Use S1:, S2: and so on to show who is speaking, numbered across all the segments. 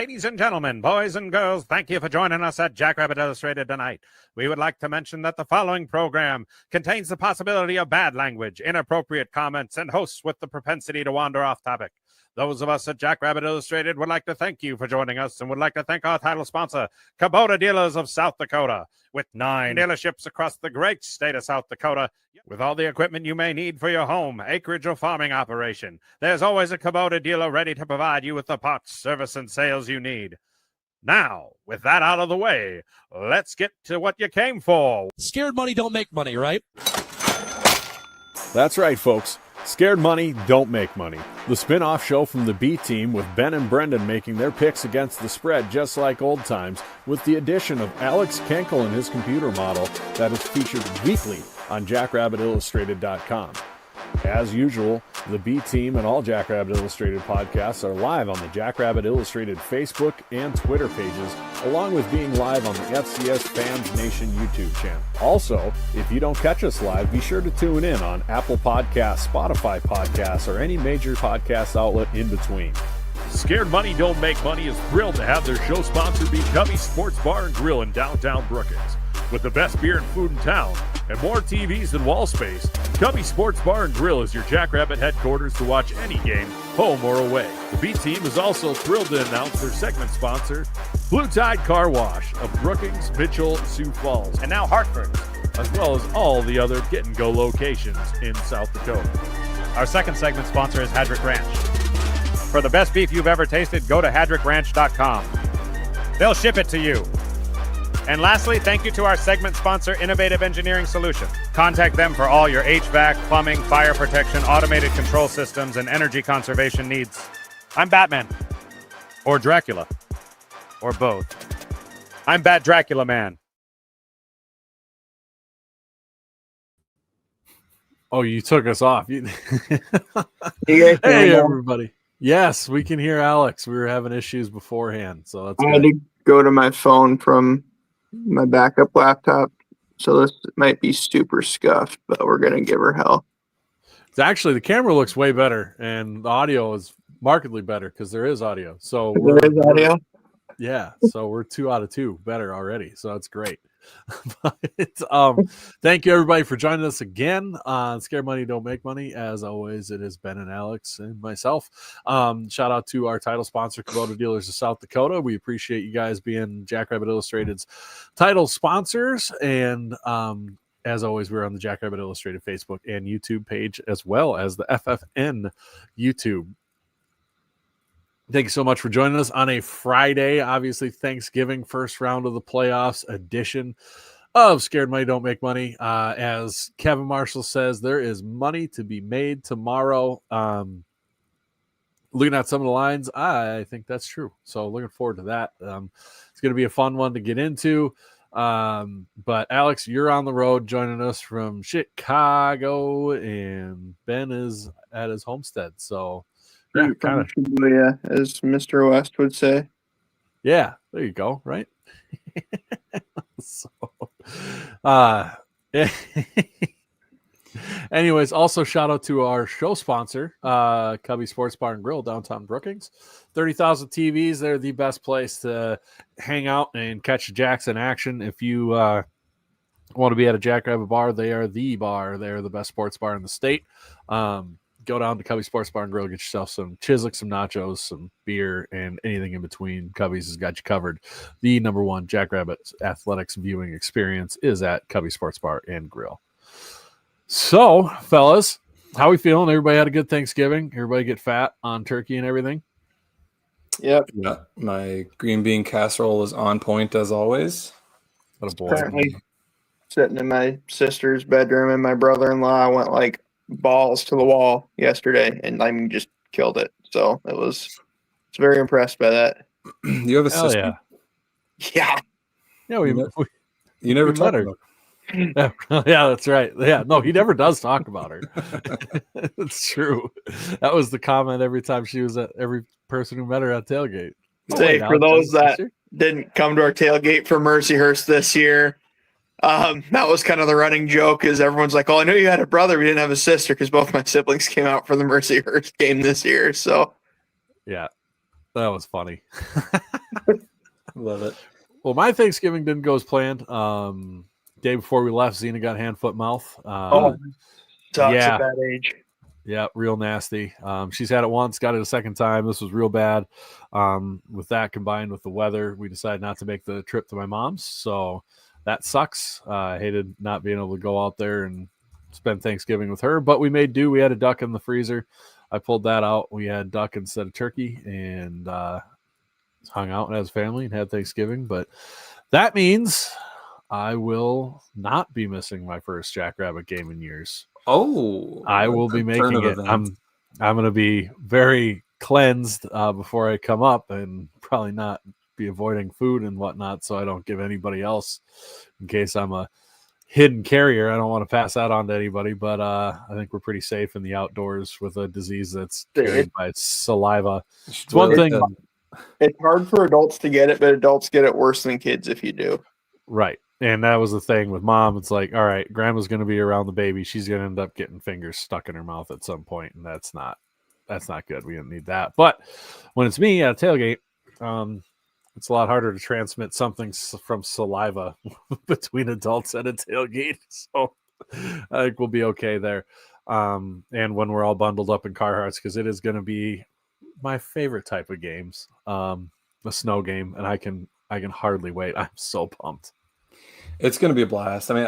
S1: Ladies and gentlemen, boys and girls, thank you for joining us at Jackrabbit Illustrated tonight. We would like to mention that the following program contains the possibility of bad language, inappropriate comments, and hosts with the propensity to wander off topic. Those of us at Jackrabbit Illustrated would like to thank you for joining us and would like to thank our title sponsor, Kubota Dealers of South Dakota. With 9 dealerships across the great state of South Dakota, with all the equipment you may need for your home, acreage, or farming operation, there's always a Kubota dealer ready to provide you with the parts, service, and sales you need. Now, with that out of the way, let's get to what you came for.
S2: Scared money don't make money, right?
S3: That's right, folks. Scared Money Don't Make Money. The spin-off show from the B Team with Ben and Brendan making their picks against the spread just like old times, with the addition of Alex Kenkel and his computer model that is featured weekly on JackrabbitIllustrated.com. As usual, the B Team and all Jackrabbit Illustrated podcasts are live on the Jackrabbit Illustrated Facebook and Twitter pages, along with being live on the FCS Fans Nation YouTube channel. Also, if you don't catch us live, be sure to tune in on Apple Podcasts, Spotify Podcasts, or any major podcast outlet in between.
S4: Scared Money Don't Make Money is thrilled to have their show sponsor be Cubby's Sports Bar and Grill in downtown Brookings. With the best beer and food in town and more TVs than wall space, Cubby Sports Bar and Grill is your Jackrabbit headquarters to watch any game, home or away. The B Team is also thrilled to announce their segment sponsor, Blue Tide Car Wash of Brookings, Mitchell, Sioux Falls, and now Hartford, as well as all the other Get and Go locations in South Dakota.
S1: Our second segment sponsor is Hadrick Ranch. For the best beef you've ever tasted, go to hadrickranch.com. They'll ship it to you. And lastly, thank you to our segment sponsor, Innovative Engineering Solutions. Contact them for all your HVAC, plumbing, fire protection, automated control systems, and energy conservation needs. I'm Batman. Or Dracula. Or both. I'm Bat Dracula Man.
S3: Oh, you took us off.
S5: Hey,
S3: everybody. Yes, we can hear Alex. We were having issues beforehand, so that's
S5: I
S3: good.
S5: had to go to my phone from my backup laptop, so this might be super scuffed, but we're gonna give her hell.
S3: Actually, the camera looks way better, and the audio is markedly better because there is audio. So
S5: There is audio.
S3: Yeah, so we're 2 out of 2 better already. So that's great. But, thank you everybody for joining us again on Scared Money Don't Make Money. As always, it is Ben and Alex and myself. Shout out to our title sponsor, Kubota Dealers of South Dakota. We appreciate you guys being Jackrabbit Illustrated's title sponsors. And as always, we're on the Jackrabbit Illustrated Facebook and YouTube page, as well as the FFN YouTube. Thank you so much for joining us on a Friday. Obviously, Thanksgiving, first round of the playoffs edition of Scared Money Don't Make Money. As Kevin Marshall says, there is money to be made tomorrow. Looking at some of the lines, I think that's true. So looking forward to that. It's going to be a fun one to get into. But Alex, you're on the road joining us from Chicago, and Ben is at his homestead. So yeah, kind of,
S5: as Mr. West would say.
S3: Yeah, there you go. Right. So, anyways, also shout out to our show sponsor, Cubby Sports Bar and Grill, downtown Brookings. 30,000 TVs. They're the best place to hang out and catch Jacks in action. If you want to be at a Jackrabbit bar, they are the bar. They're the best sports bar in the state. Go down to Cubby Sports Bar and Grill, get yourself some Chislic, some nachos, some beer, and anything in between. Cubby's has got you covered. The number one Jackrabbit athletics viewing experience is at Cubby Sports Bar and Grill. So, fellas, how we feeling? Everybody had a good Thanksgiving? Everybody get fat on turkey and everything?
S5: Yep.
S6: Yeah, my green bean casserole is on point as always.
S3: What a boy.
S5: Currently sitting in my sister's bedroom, and my brother-in-law went like balls to the wall yesterday, and I mean just killed it. So I was very impressed by that.
S6: You have a
S3: Hell
S6: sister?
S5: Yeah.
S3: Yeah,
S6: You never
S3: we
S6: talked
S3: met her.
S6: about
S3: Yeah, that's right. Yeah, no, he never does talk about her. It's true. That was the comment every time she was at every person who met her at tailgate.
S5: Say, for those that didn't come to our tailgate for Mercyhurst this year, that was kind of the running joke, is everyone's like, oh, I knew you had a brother, we didn't have a sister, because both my siblings came out for the Mercyhurst game this year. So
S3: yeah, That was funny.
S6: Love it.
S3: Well, my Thanksgiving didn't go as planned. Day before we left, Xena got hand, foot, mouth.
S5: Sucks
S3: yeah.
S5: at that age.
S3: Yeah, real nasty. She's had it once, got it a second time. This was real bad. With that combined with the weather, we decided not to make the trip to my mom's. So that sucks. I hated not being able to go out there and spend Thanksgiving with her, but we made do. We had a duck in the freezer. I pulled that out. We had duck instead of turkey and hung out as family and had Thanksgiving. But that means I will not be missing my first Jackrabbit game in years.
S6: Oh,
S3: I will be making it. I'm going to be very cleansed before I come up, and probably not be avoiding food and whatnot, so I don't give anybody else, in case I'm a hidden carrier. I don't want to pass that on to anybody, but I think we're pretty safe in the outdoors with a disease that's carried by saliva. It's one thing.
S5: It's hard for adults to get it, but adults get it worse than kids if you do.
S3: Right. And that was the thing with mom. It's like, all right, grandma's going to be around the baby. She's going to end up getting fingers stuck in her mouth at some point, and that's not good. We don't need that. But when it's me at a tailgate, it's a lot harder to transmit something from saliva between adults at a tailgate. So I think we'll be okay there. And when we're all bundled up in Carhartts, because it is going to be my favorite type of games, a snow game, and I can hardly wait. I'm so pumped.
S6: It's going to be a blast. I mean,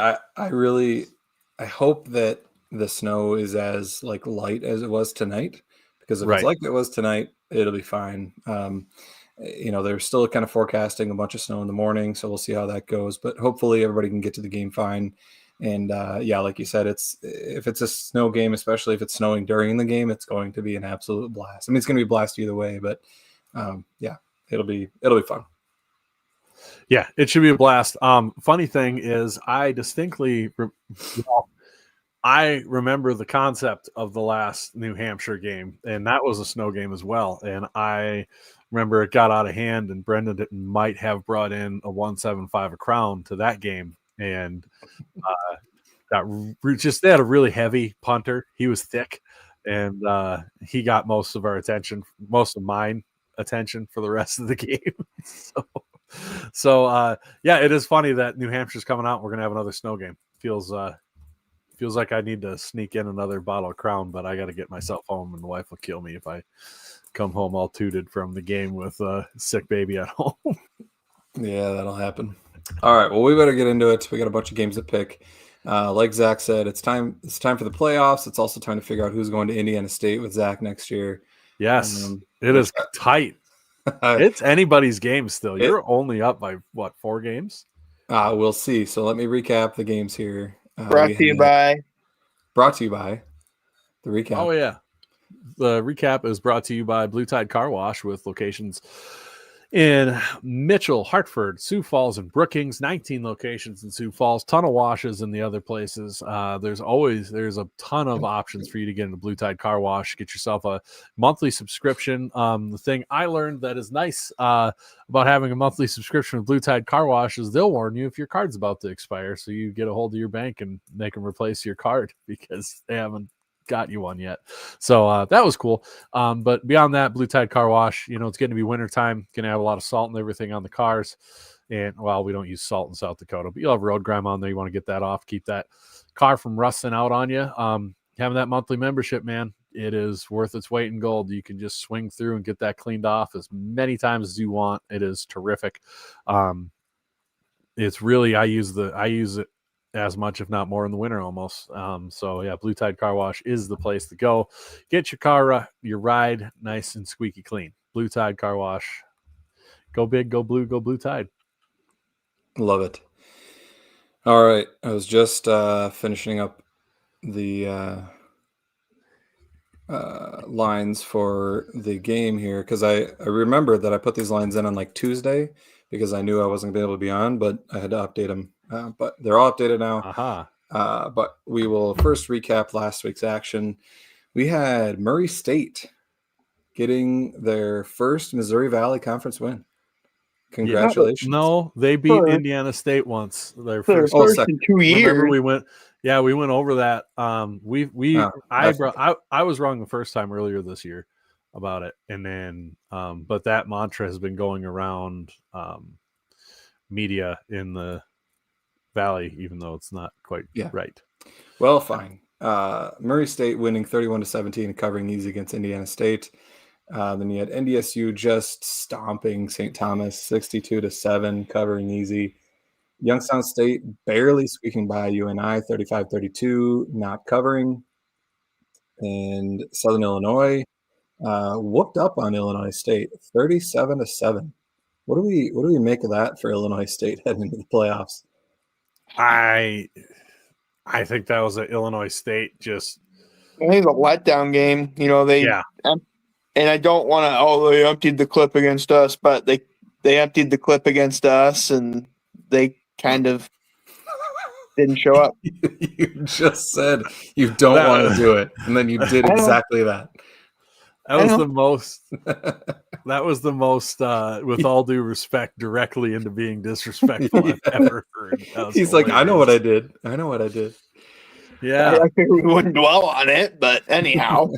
S6: I hope that the snow is as light as it was tonight, because if it's like it was tonight, it'll be fine. They're still kind of forecasting a bunch of snow in the morning, so we'll see how that goes. But hopefully everybody can get to the game fine. And like you said, if it's a snow game, especially if it's snowing during the game, it's going to be an absolute blast. I mean, it's going to be a blast either way, but it'll be fun.
S3: Yeah, it should be a blast. Funny thing is, I distinctly I remember the concept of the last New Hampshire game, and that was a snow game as well. And I remember it got out of hand, and Brendan might have brought in a 175 a crown to that game, and they had a really heavy punter. He was thick, and he got most of mine attention for the rest of the game. So it is funny that New Hampshire's coming out. We're gonna have another snow game. Feels like I need to sneak in another bottle of Crown, but I got to get myself home, and the wife will kill me if I come home all tooted from the game with a sick baby at home.
S6: Yeah, that'll happen. All right, well, we better get into it. We got a bunch of games to pick. Like Zach said, it's time for the playoffs. It's also time to figure out who's going to Indiana State with Zach next year.
S3: Yes, it is tight. It's anybody's game still. You're only up by 4 games?
S6: We'll see. So let me recap the games here.
S5: Brought to you by
S6: the recap.
S3: Oh yeah, the recap is brought to you by Blue Tide Car Wash, with locations in Mitchell, Hartford, Sioux Falls, and Brookings. 19 locations in Sioux Falls, ton of washes in the other places. There's a ton of options for you to get into Blue Tide Car Wash. Get yourself a monthly subscription. The thing I learned that is nice about having a monthly subscription with Blue Tide Car Wash is they'll warn you if your card's about to expire, so you get a hold of your bank and make them replace your card because they haven't got you one yet. So that was cool. But beyond that, Blue Tide Car Wash, it's going to be wintertime, going to have a lot of salt and everything on the cars. And we don't use salt in South Dakota, but you'll have road grime on there. You want to get that off, keep that car from rusting out on you. Having that monthly membership, man, it is worth its weight in gold. You can just swing through and get that cleaned off as many times as you want. It is terrific. It's really, I use it as much, if not more, in the winter almost. Blue Tide Car Wash is the place to go. Get your car, your ride nice and squeaky clean. Blue Tide Car Wash. Go big, go blue, go Blue Tide.
S6: Love it. All right. I was just finishing up the lines for the game here, because I remember that I put these lines in on Tuesday because I knew I wasn't going to be able to be on, but I had to update them. But they're all updated now. But we will first recap last week's action. We had Murray State getting their first Missouri Valley Conference win. Congratulations.
S3: Yeah, no, they beat Indiana State once. Their first
S5: in 2 years.
S3: Remember we went over that. I was wrong the first time earlier this year. about it. And then, but that mantra has been going around media in the Valley, even though it's not quite right.
S6: Well, fine. Murray State winning 31-17 and covering easy against Indiana State. Then you had NDSU just stomping St. Thomas 62-7, covering easy. Youngstown State barely squeaking by UNI 35-32, not covering. And Southern Illinois whooped up on Illinois State 37-7. What do we make of that for Illinois State heading into the playoffs?
S3: I think that was an Illinois State just.
S5: I think it's a letdown game. You know, and I don't want to. They emptied the clip against us, but they emptied the clip against us, and they kind of didn't show up.
S6: You just said you don't want to do it, and then you did exactly that.
S3: That was the most. That was the most. With all due respect, directly into being disrespectful I've ever heard.
S6: He's hilarious. Like, I know what I did. I know what I did.
S3: Yeah,
S5: I think we wouldn't dwell on it, but anyhow.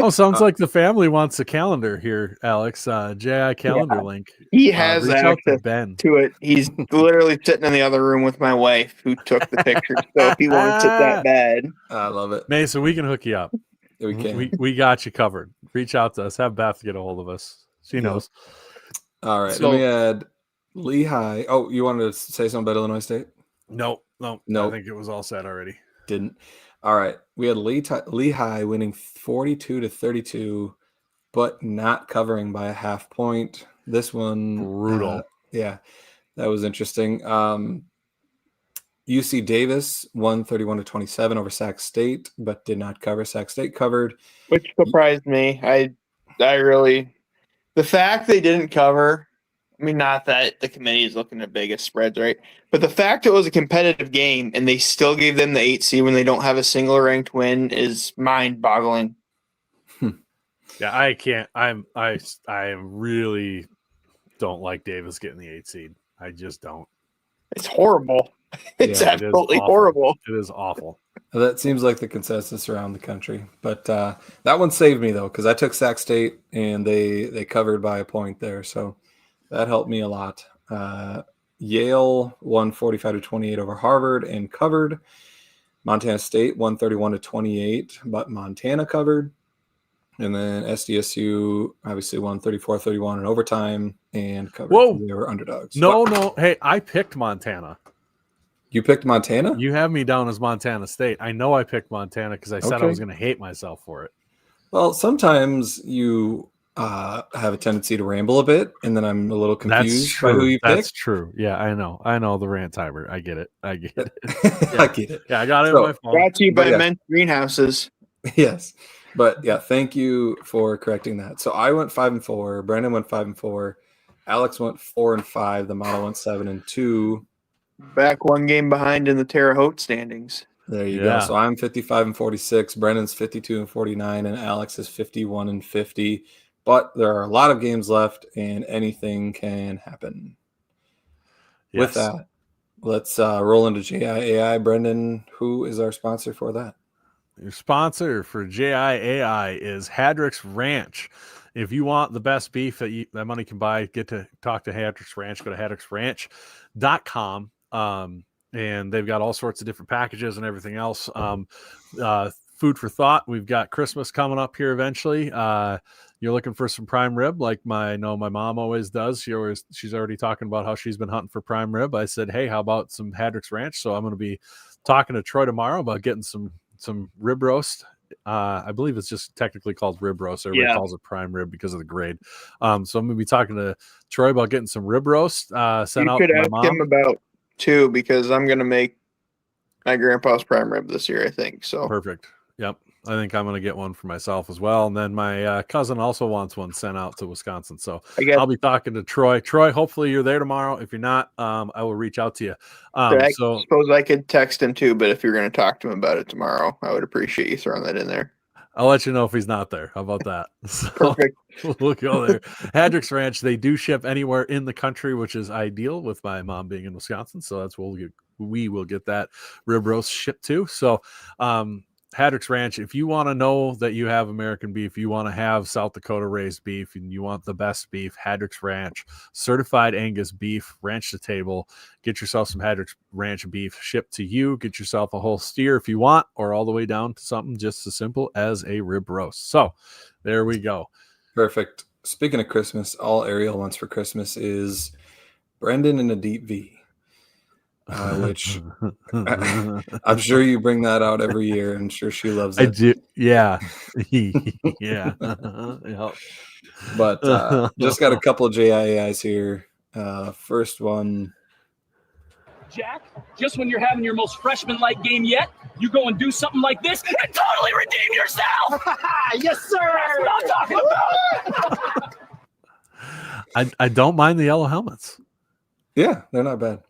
S3: Sounds like the family wants a calendar here, Alex. JI calendar link.
S5: He has access to it. He's literally sitting in the other room with my wife, who took the picture. So if he wants it that bad,
S6: I love it.
S3: Mason, we can hook you up.
S6: We can.
S3: We got you covered. Reach out to us. Have Beth get a hold of us. She knows.
S6: All right. So, then we had Lehigh. Oh, you wanted to say something about Illinois State?
S3: No. I think it was all set already.
S6: Didn't. All right. We had Lehigh winning 42-32, but not covering by a half point. This one
S3: brutal.
S6: Yeah, that was interesting. UC Davis won 31-27 over Sac State, but did not cover. Sac State covered,
S5: which surprised me. I really, the fact they didn't cover. I mean, not that the committee is looking at biggest spreads, right? But the fact it was a competitive game and they still gave them the 8 seed when they don't have a single ranked win is mind-boggling.
S3: Yeah, I can't. I really don't like Davis getting the 8 seed. I just don't.
S5: It's horrible. It's absolutely horrible.
S3: It is awful.
S6: That seems like the consensus around the country. But that one saved me, though, because I took Sac State and they covered by a point there. So that helped me a lot. Yale won 45-28 over Harvard and covered. Montana State won 31-28, but Montana covered. And then SDSU obviously won 34-31 in overtime and covered.
S3: Whoa.
S6: They were underdogs.
S3: No. Hey, I picked Montana.
S6: You picked Montana?
S3: You have me down as Montana State. I know I picked Montana because I said I was going to hate myself for it.
S6: Well, sometimes you have a tendency to ramble a bit, and then I'm a little confused by who you picked.
S3: That's true. Yeah, I know the rant timer. I get it.
S6: Yeah.
S3: I get it. Yeah, I got it on my phone.
S5: Brought to you by Men's Greenhouses.
S6: Yes. But yeah, thank you for correcting that. So I went 5-4. Brandon went 5-4. Alex went 4-5. The model went 7-2.
S5: Back one game behind in the Terre Haute standings.
S6: There you go. So I'm 55-46. Brandon's 52-49, and Alex is 51-50. But there are a lot of games left, and anything can happen. Yes. With that, let's roll into JIAI. Brendan, who is our sponsor for that?
S3: Your sponsor for JIAI is Hadrick's Ranch. If you want the best beef that money can buy, get to talk to Hadrick's Ranch. Go to hadricksranch.com. And they've got all sorts of different packages and everything else. Food for thought. We've got Christmas coming up here eventually. You're looking for some prime rib, like my mom always does. She's already talking about how she's been hunting for prime rib. I said, hey, how about some Hadrick's Ranch? So I'm going to be talking to Troy tomorrow about getting some rib roast. I believe it's just technically called rib roast. Everybody calls it prime rib because of the grade. So I'm going to be talking to Troy about getting some rib roast sent out to my mom. You could ask him
S5: about too, because I'm going to make my grandpa's prime rib this year, I think. So
S3: perfect. Yep. I think I'm going to get one for myself as well. And then my cousin also wants one sent out to Wisconsin. So I'll be talking to Troy. Troy, hopefully you're there tomorrow. If you're not, I will reach out to you.
S5: I suppose I could text him too, but if you're going to talk to him about it tomorrow, I would appreciate you throwing that in there.
S3: I'll let you know if he's not there. How about that? So
S5: perfect.
S3: We'll go there. Hadrick's Ranch, they do ship anywhere in the country, which is ideal with my mom being in Wisconsin. So that's where we will get that rib roast shipped to. So, Hadrick's Ranch, if you want to know that you have American beef, you want to have South Dakota raised beef, and you want the best beef, Hadrick's Ranch, certified Angus beef, ranch to table. Get yourself some Hadrick's Ranch beef shipped to you. Get yourself a whole steer if you want, or all the way down to something just as simple as a rib roast. So there we go.
S6: Perfect. Speaking of Christmas, all Ariel wants for Christmas is Brendan in a deep V. Which I'm sure you bring that out every year. I'm sure she loves it.
S3: I do. Yeah. Yeah. Yep.
S6: But just got a couple of JIAIs here. First one.
S7: Jack, just when you're having your most freshman-like game yet, you go and do something like this and totally redeem yourself.
S8: Yes, sir.
S7: That's what I'm talking about.
S3: I don't mind the yellow helmets.
S6: Yeah, they're not bad.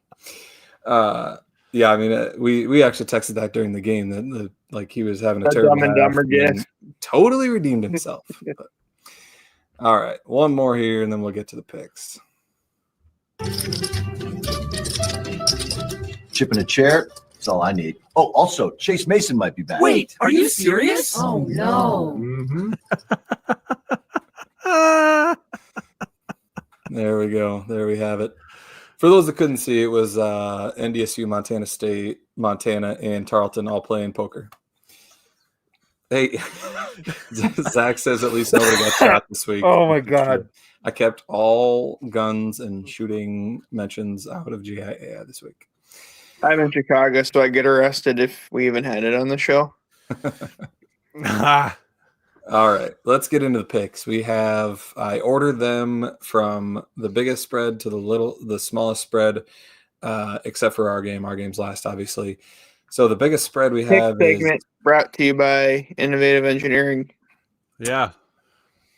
S6: Yeah, I mean, we actually texted that during the game that like he was having a terrible
S5: Dumb and
S6: half
S5: Dumber,
S6: and
S5: yes.
S6: totally redeemed himself. But, all right, one more here, and then we'll get to the picks.
S8: Chip in a chair. That's all I need. Oh, also, Chase Mason might be back.
S7: Wait, are you serious?
S9: Oh, no.
S8: Mm-hmm.
S6: There we go. There we have it. For those that couldn't see, it was NDSU, Montana State, Montana, and Tarleton all playing poker. Hey, Zach says at least nobody got shot this week.
S5: Oh my God.
S6: I kept all guns and shooting mentions out of GIA this week.
S5: I'm in Chicago, so I get arrested if we even had it on the show.
S6: All right, let's get into the picks. I ordered them from the biggest spread to the smallest spread, except for our game. Our game's last, obviously. So the biggest spread we have
S5: segment
S6: is
S5: brought to you by Innovative Engineering.
S3: Yeah.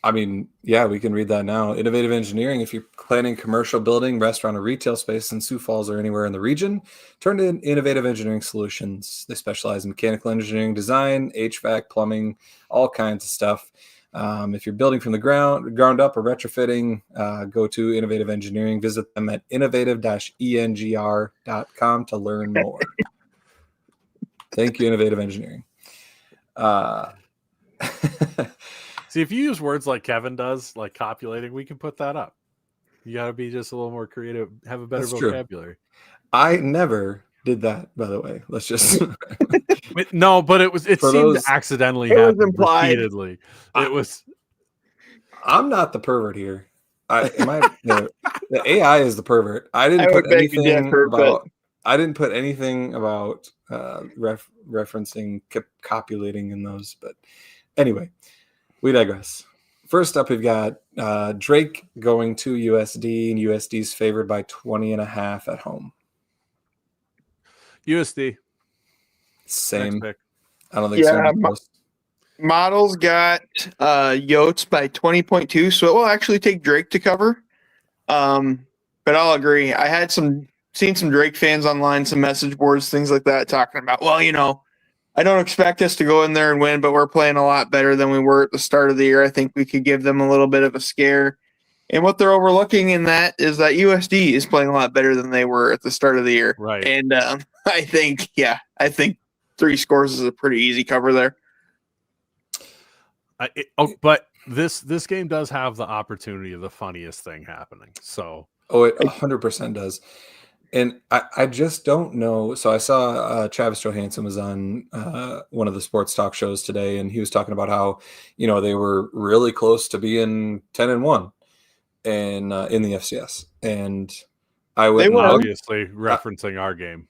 S6: I mean, yeah, we can read that now. Innovative Engineering, if you're planning commercial building, restaurant, or retail space in Sioux Falls or anywhere in the region, turn to Innovative Engineering Solutions. They specialize in mechanical engineering, design, HVAC, plumbing, all kinds of stuff. If you're building from the ground up or retrofitting, go to Innovative Engineering. Visit them at innovative-engr.com to learn more. Thank you, Innovative Engineering.
S3: See, if you use words like Kevin does, like copulating, we can put that up. You got to be just a little more creative, have a better
S6: That's true.
S3: vocabulary.
S6: I never did that, by the way. Let's just
S3: No, but it seemed
S6: those-
S3: to accidentally
S5: It was
S3: happen
S5: implied.
S3: repeatedly. It was.
S6: I'm not the pervert here. The AI is the pervert. I didn't put
S5: beg to
S6: anything
S5: differ,
S6: about. I didn't put anything about referencing copulating in those. But anyway, we digress. First up, we've got Drake going to USD, and USD's favored by 20.5 at home.
S3: USD.
S6: Same.
S3: Next pick.
S6: I don't think it's gonna be close.
S5: Models got Yotes by 20.2, so it will actually take Drake to cover. But I'll agree. I had seen some Drake fans online, some message boards, things like that, talking about, well, I don't expect us to go in there and win, but we're playing a lot better than we were at the start of the year. I think we could give them a little bit of a scare. And what they're overlooking in that is that USD is playing a lot better than they were at the start of the year.
S3: Right.
S5: And I think 3 scores is a pretty easy cover there.
S3: But this game does have the opportunity of the funniest thing happening. So
S6: It 100% does. And I just don't know. So I saw Travis Johansson was on one of the sports talk shows today, and he was talking about how, they were really close to being 10-1 in the FCS. And I would
S5: were.
S3: obviously referencing our game.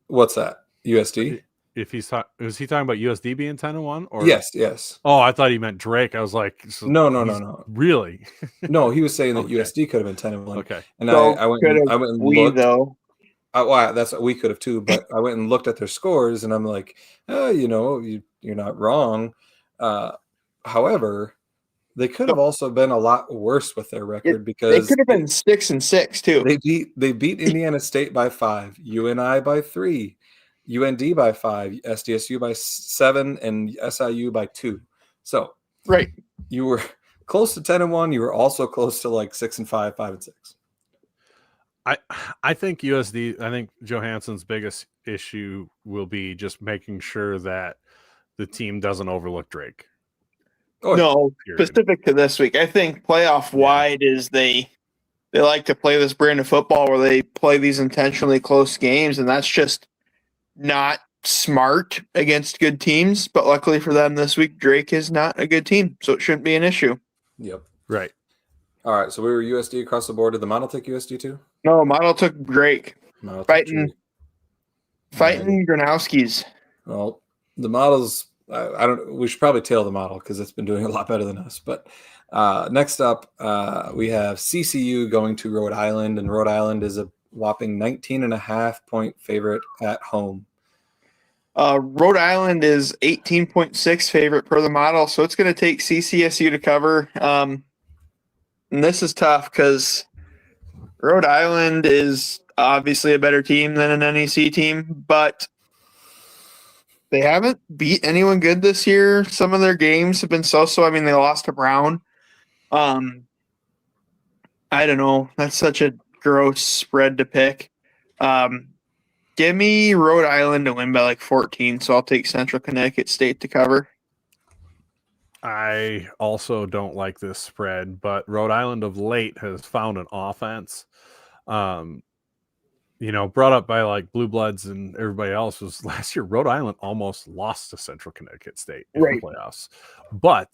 S6: What's that? USD?
S3: If was he talking about USD being 10-1? Or
S6: Yes.
S3: Oh, I thought he meant Drake. I was like,
S6: No.
S3: Really?
S6: No, he was saying that
S3: Okay.
S6: USD could have been 10-1.
S3: Okay.
S6: And
S5: So
S6: I went
S5: could've
S6: and
S5: we,
S6: looked.
S5: though.
S6: That's what we could have too, but I went and looked at their scores, and I'm like, you're not wrong. However, they could have also been a lot worse with their record
S5: They
S6: because
S5: could have been 6-6 too.
S6: they beat Indiana State by 5, UNI by 3, UND by 5, SDSU by 7, and SIU by 2. So
S5: Right.
S6: you were close to 10-1. You were also close to like 6-5, 5-6.
S3: I think USD. I think Johansson's biggest issue will be just making sure that the team doesn't overlook Drake.
S6: Oh,
S5: No,
S3: period.
S5: specific to this week. I think playoff wide is they like to play this brand of football where they play these intentionally close games, and that's just not smart against good teams. But luckily for them this week, Drake is not a good team, so it shouldn't be an issue.
S6: Yep.
S3: Right.
S6: All right. So we were USD across the board. Did the model take USD too?
S5: No, Model took Drake.
S6: Model took
S5: Fighting
S6: Drake.
S5: Gronowski's.
S6: Well, the models. I don't. We should probably tail the model because it's been doing a lot better than us. But next up, we have CCU going to Rhode Island, and Rhode Island is a whopping 19.5-point favorite at home.
S5: Rhode Island is 18.6 favorite per the model, so it's going to take CCSU to cover. And this is tough because Rhode Island is obviously a better team than an NEC team, but they haven't beat anyone good this year. Some of their games have been so-so. I mean, they lost to Brown. I don't know. That's such a gross spread to pick. Give me Rhode Island to win by like 14, so I'll take Central Connecticut State to cover.
S3: I also don't like this spread, but Rhode Island of late has found an offense. Brought up by like Blue Bloods and everybody else was last year. Rhode Island almost lost to Central Connecticut State in the playoffs, but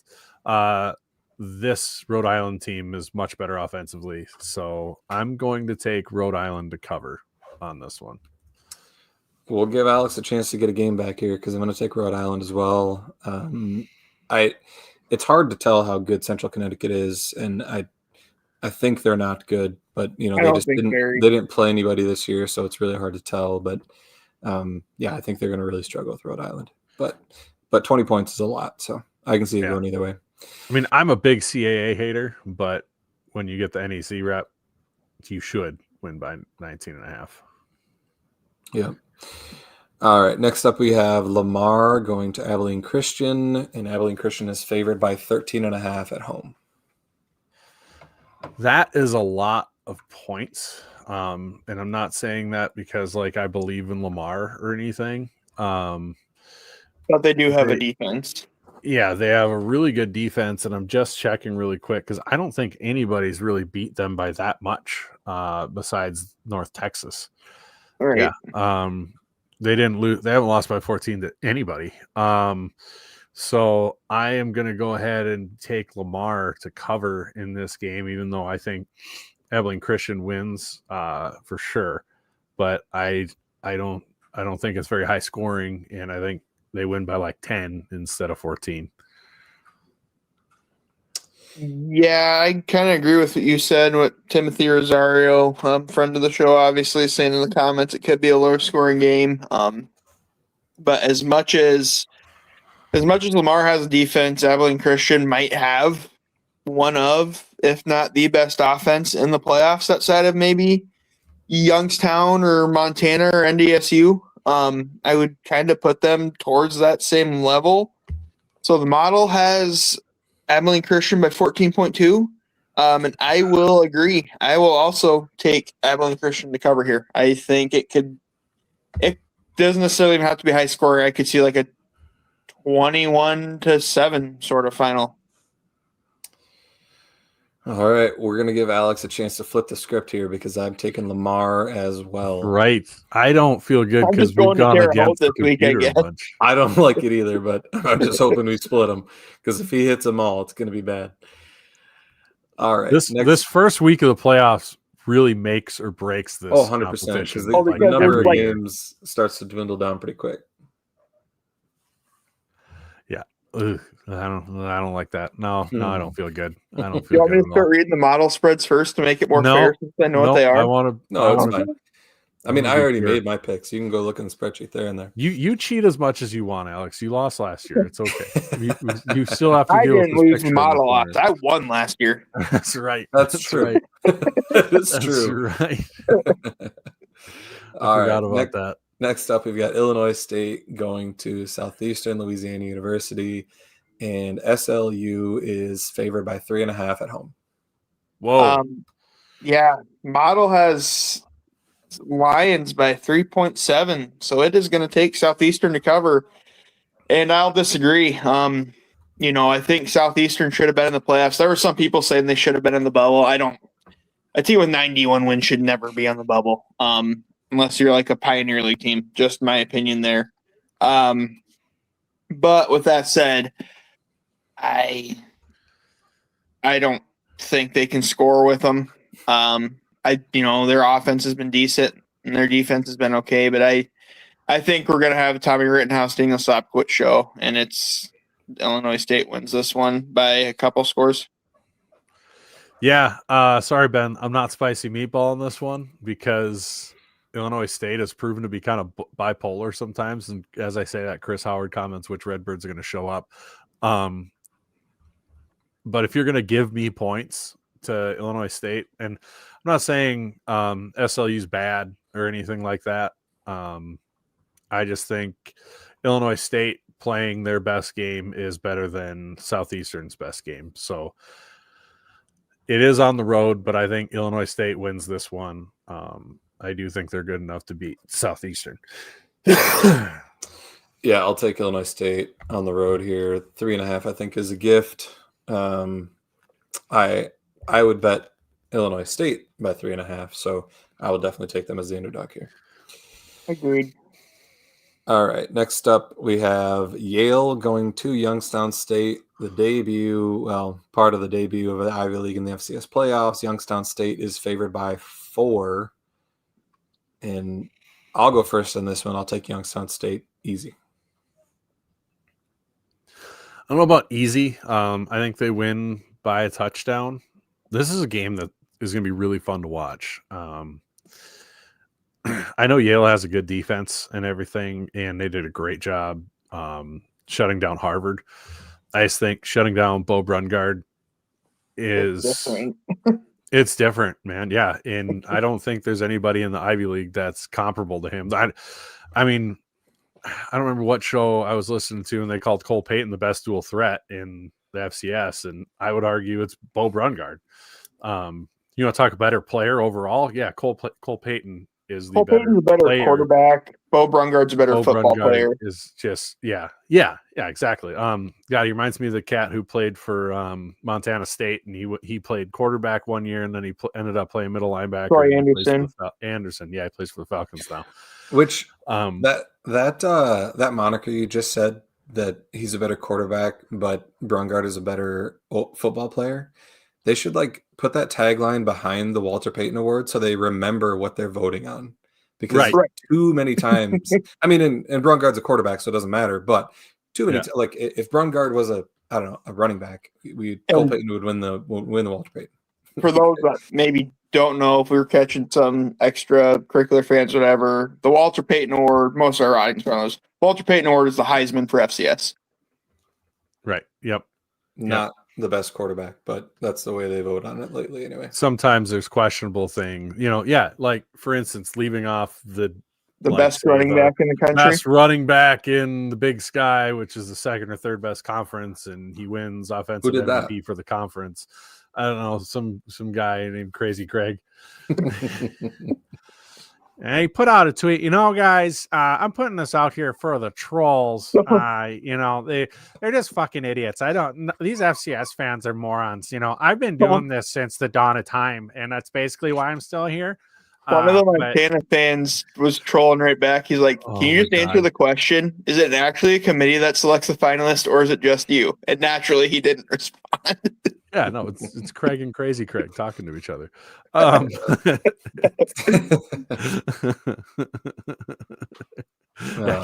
S3: this Rhode Island team is much better offensively. So I'm going to take Rhode Island to cover on this one.
S6: We'll give Alex a chance to get a game back here because I'm going to take Rhode Island as well. It's hard to tell how good Central Connecticut is, and I think they're not good, but they didn't play anybody this year, so it's really hard to tell. But I think they're going to really struggle with Rhode Island. But 20 points is a lot, so I can see it going either way.
S3: I mean, I'm a big CAA hater, but when you get the NEC rep, you should win by 19.5.
S6: Yeah. All right. Next up, we have Lamar going to Abilene Christian, and Abilene Christian is favored by 13.5 at home.
S3: That is a lot of points. And I'm not saying that because I believe in Lamar or anything.
S5: But they do have a defense.
S3: Yeah, they have a really good defense, and I'm just checking really quick because I don't think anybody's really beat them by that much besides North Texas.
S5: All right.
S3: Yeah. They didn't lose. They haven't lost by 14 to anybody. So I am going to go ahead and take Lamar to cover in this game, even though I think Abilene Christian wins for sure. But I don't think it's very high scoring, and I think they win by like 10 instead of 14.
S5: Yeah, I kind of agree with what you said. What Timothy Rosario, friend of the show, obviously saying in the comments, it could be a low scoring game. But as much as Lamar has a defense, Abilene Christian might have one of, if not the best offense in the playoffs outside of maybe Youngstown or Montana or NDSU. I would kind of put them towards that same level. So the model has Abilene Christian by 14.2. And I will agree. I will also take Abilene Christian to cover here. I think it doesn't necessarily even have to be high scoring. I could see like a 21-7 sort of final.
S6: All right, we're going to give Alex a chance to flip the script here because I'm taking Lamar as well.
S3: Right. I don't feel good because we've gone against the computer a bunch.
S6: I don't like it either, but I'm just hoping we split him because if he hits them all, it's going to be bad. All right.
S3: This first week of the playoffs really makes or breaks this.
S6: 100%. Because the number of games starts to dwindle down pretty quick.
S3: Yeah. Ugh, I don't like that. No, I don't feel good. I don't feel
S5: you want me to start reading the model spreads first to make it more fair since I know what they are?
S3: I want to.
S6: No, it's fine. I mean, I already made my picks. You can go look in the spreadsheet there and there.
S3: You cheat as much as you want, Alex. You lost last year. It's okay. you still have to
S5: I
S3: deal
S5: didn't
S3: with
S5: lose the model odds. I won last year.
S3: That's right.
S6: That's true.
S3: Right.
S6: That's true.
S3: Right.
S6: All
S3: forgot about that.
S6: Next up, we've got Illinois State going to Southeastern Louisiana University, and SLU is favored by 3.5 at home.
S3: Whoa.
S5: Yeah, model has Lions by 3.7. So it is going to take Southeastern to cover. And I'll disagree. I think Southeastern should have been in the playoffs. There were some people saying they should have been in the bubble. I don't. A team with 91 wins should never be on the bubble, unless you're like a Pioneer League team. Just my opinion there. But with that said, I don't think they can score with them. Their offense has been decent and their defense has been okay, but I think we're gonna have a Tommy Rittenhouse, Daniel Sopwith show, and it's Illinois State wins this one by a couple scores.
S3: Yeah, sorry, Ben. I'm not spicy meatball on this one because Illinois State has proven to be kind of bipolar sometimes. And as I say that, Chris Howard comments which Redbirds are going to show up. But if you're going to give me points to Illinois State, and I'm not saying SLU's bad or anything like that. I just think Illinois State playing their best game is better than Southeastern's best game. So it is on the road, but I think Illinois State wins this one. I do think they're good enough to beat Southeastern.
S6: Yeah, I'll take Illinois State on the road here. 3.5, I think, is a gift. I would bet Illinois State by 3.5, so I will definitely take them as the underdog here.
S5: Agreed.
S6: All right, next up we have Yale going to Youngstown State. The debut, part of the debut of the Ivy League in the FCS playoffs. Youngstown State is favored by 4. And I'll go first on this one. I'll take Youngstown State easy.
S3: I don't know about easy. I think they win by a touchdown. This is a game that is going to be really fun to watch. I know Yale has a good defense and everything, and they did a great job shutting down Harvard. I just think shutting down Bo Brungard is it's different, man. Yeah, and I don't think there's anybody in the Ivy League that's comparable to him. I mean, I don't remember what show I was listening to, and they called Cole Payton the best dual threat in the FCS, and I would argue it's Bo Brungard. You want to talk a better player overall? Yeah, Cole Payton is the
S5: Payton's a better
S3: player.
S5: Quarterback. Bo Brungard's a better football player.
S3: Is just yeah, exactly. Yeah, he reminds me of the cat who played for Montana State, and he played quarterback one year, and then he ended up playing middle linebacker.
S5: Troy Anderson.
S3: Anderson, yeah, he plays for the Falcons now.
S6: Which that moniker you just said, that he's a better quarterback, but Brungard is a better football player. They should put that tagline behind the Walter Payton Award so they remember what they're voting on. Because too many times, I mean, and Brungard's a quarterback, so it doesn't matter. But too many, if Brungard was a running back, Cole Payton would win the Walter Payton.
S5: For those that maybe don't know, if we were catching some extracurricular fans, whatever, the Walter Payton Award, most of our audience knows, Walter Payton Award is the Heisman for FCS.
S3: Right. Yep.
S6: Not the best quarterback, but that's the way they vote on it lately anyway.
S3: Sometimes there's questionable things, like for instance, leaving off the
S5: best running back in the country.
S3: Best running back in the Big Sky, which is the second or third best conference, and he wins offensive MVP for the conference. I don't know, some guy named Crazy Craig. And he put out a tweet, guys, I'm putting this out here for the trolls. They're just fucking idiots. These FCS fans are morons. I've been doing this since the dawn of time, and that's basically why I'm still here.
S5: One of the Montana fans was trolling right back. He's like, can you just answer the question? Is it actually a committee that selects the finalist, or is it just you? And naturally, he didn't respond.
S3: Yeah, no, it's Craig and Crazy Craig talking to each other.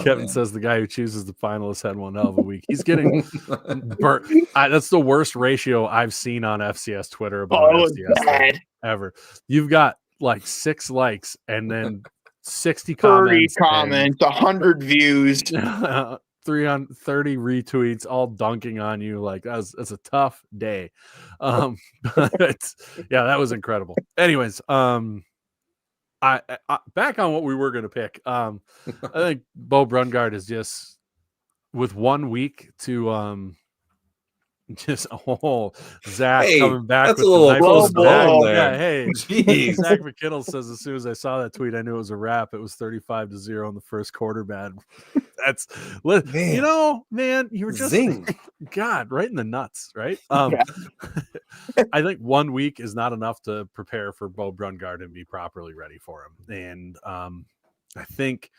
S3: Kevin says the guy who chooses the finalists had one hell of a week. He's getting burnt. That's the worst ratio I've seen on FCS Twitter about FCS ever. You've got 6 likes and then 60 comments,
S5: 100 views.
S3: 330 retweets, all dunking on you. That's a tough day. But that was incredible. Anyways, I back on what we were going to pick. I think Bo Brungard is just with 1 week to Just Zach
S6: Hey,
S3: coming back
S6: that's
S3: with
S6: a little
S3: the knife
S5: close
S3: in
S5: to
S3: the back.
S5: home
S6: there.
S3: Yeah, hey,
S6: Jeez.
S3: Zach McKinnell says as soon as I saw that tweet, I knew it was a wrap. It was 35-0 in the first quarter. Bad. That's
S6: Man.
S3: you know, man, you were just
S6: Zing.
S3: God, right in the nuts, right?
S5: Yeah.
S3: I think 1 week is not enough to prepare for Bo Brungard and be properly ready for him. And I think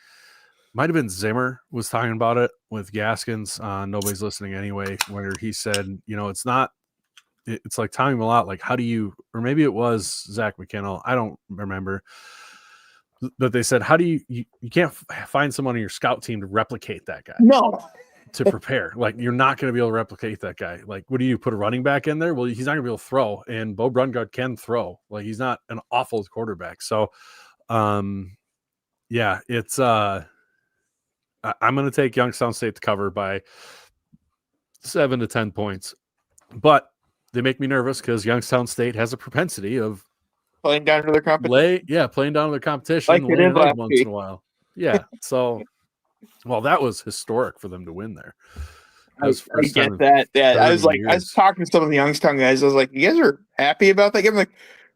S3: might have been Zimmer was talking about it with Gaskins on Nobody's Listening Anyway, where he said, you know, it's like Tommy Millot, like how do you, or maybe it was Zach McKinnell, I don't remember, but they said, how do you can't find someone on your scout team to replicate that guy.
S5: No.
S3: To prepare. Like you're not going to be able to replicate that guy. Like, what do you put a running back in there? Well, he's not going to be able to throw, and Bo Brungard can throw. Like he's not an awful quarterback. So, yeah, it's I'm going to take Youngstown State to cover by 7 to 10 points, but they make me nervous because Youngstown State has a propensity of
S5: Playing down to their competition.
S3: playing down to their competition,
S5: Like they
S3: laying
S5: did
S3: an egg
S5: last
S3: once
S5: week.
S3: in a while. Yeah, so. Well, that was historic for them to win there.
S5: I get that. Yeah, I was
S3: 30
S5: I was
S3: years.
S5: talking to some of the Youngstown guys. I was like, "You guys are happy about that game?" Like,